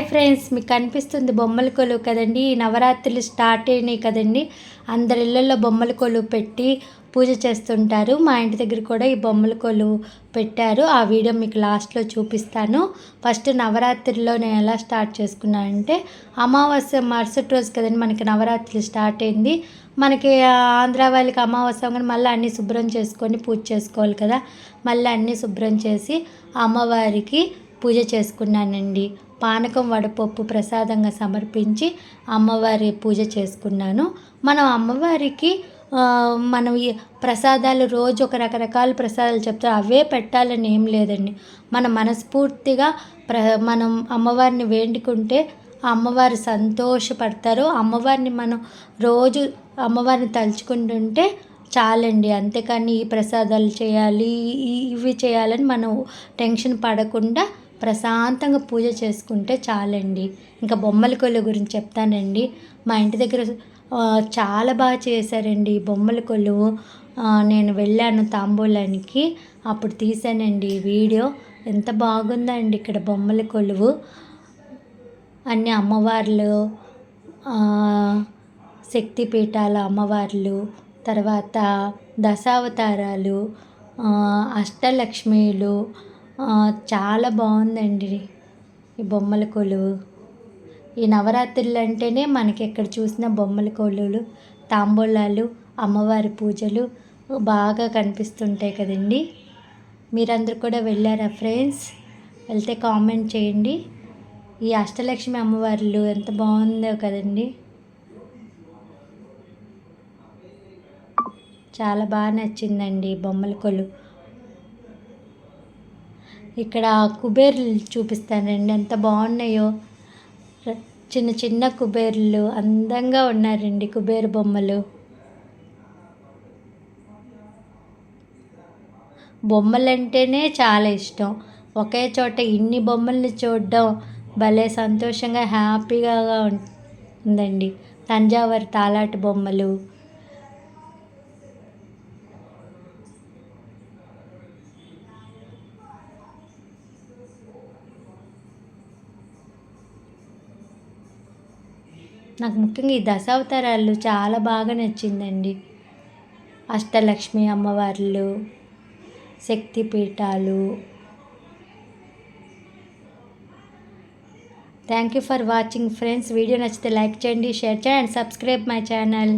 Friends, మీకు కనిపిస్తుంది బొమ్మల కొలువు కదండి. ఈ నవరాత్రులు స్టార్ట్ అయినాయి కదండి. అందరి ఇళ్ళల్లో బొమ్మల కొలువు పెట్టి పూజ చేస్తుంటారు. మా ఇంటి దగ్గర కూడా ఈ బొమ్మల కొలువు పెట్టారు. ఆ వీడియో మీకు లాస్ట్లో చూపిస్తాను. ఫస్ట్ నవరాత్రిలో నేను ఎలా స్టార్ట్ చేసుకున్నానంటే, అమావాస్య మరుసటి రోజు కదండి మనకి నవరాత్రులు స్టార్ట్ అయింది. మనకి ఆంధ్ర వాళ్ళకి అమావాస్య కానీ మళ్ళీ అన్నీ శుభ్రం చేసుకొని పూజ చేసుకోవాలి కదా. మళ్ళీ అన్నీ శుభ్రం చేసి అమ్మవారికి పూజ చేసుకున్నానండి. పానకం వడపప్పు ప్రసాదంగా సమర్పించి అమ్మవారి పూజ చేసుకున్నాను. మనం అమ్మవారికి మనం ఈ ప్రసాదాలు రోజు ఒక రకరకాల ప్రసాదాలు చెప్తారు, అవే పెట్టాలని ఏం లేదండి. మనం మనస్ఫూర్తిగా మనం అమ్మవారిని వేడుకుంటే అమ్మవారు సంతోషపడతారు. అమ్మవారిని మనం రోజు అమ్మవారిని తలుచుకుంటుంటే చాలండి. అంతేకాని ఈ ప్రసాదాలు చేయాలి, ఇవి చేయాలని మనం టెన్షన్ పడకుండా ప్రశాంతంగా పూజ చేసుకుంటే చాలండి. ఇంకా బొమ్మల కొలువు గురించి చెప్తానండి. మా ఇంటి దగ్గర చాలా బాగా చేశారండి ఈ బొమ్మల కొలువు. నేను వెళ్ళాను తాంబూలానికి, అప్పుడు తీసానండి వీడియో. ఎంత బాగుందండి ఇక్కడ బొమ్మల కొలువు. అన్ని అమ్మవార్లు, శక్తిపీఠాల అమ్మవార్లు, తర్వాత దశావతారాలు, అష్టలక్ష్మీలు, చాలా బాగుందండి ఈ బొమ్మల కొలువు. ఈ నవరాత్రులు అంటేనే మనకి ఎక్కడ చూసిన బొమ్మల కొలువులు, తాంబూలాలు, అమ్మవారి పూజలు బాగా కనిపిస్తుంటాయి కదండి. మీరందరూ కూడా వెళ్ళారా ఫ్రెండ్స్? వెళ్తే కామెంట్ చేయండి. ఈ అష్టలక్ష్మి అమ్మవార్లు ఎంత బాగుందో కదండి. చాలా బాగా నచ్చిందండి బొమ్మల కొలువు. ఇక్కడ కుబేర్లు చూపిస్తానండి, ఎంత బాగున్నాయో. చిన్న చిన్న కుబేర్లు అందంగా ఉన్నారండి కుబేర బొమ్మలు. బొమ్మలంటేనే చాలా ఇష్టం. ఒకే చోట ఇన్ని బొమ్మల్ని చూడడం భలే సంతోషంగా హ్యాపీగా ఉందండి. తంజావూరు తాలాటు బొమ్మలు, నాకు ముఖ్యంగా ఈ దశావతారాలు చాలా బాగా నచ్చిందండి. అష్టలక్ష్మి అమ్మవార్లు, శక్తిపీఠాలు. Thank you for watching friends. Video నచ్చితే లైక్ చేయండి, షేర్ చేయండి అండ్ సబ్స్క్రైబ్ మై ఛానల్.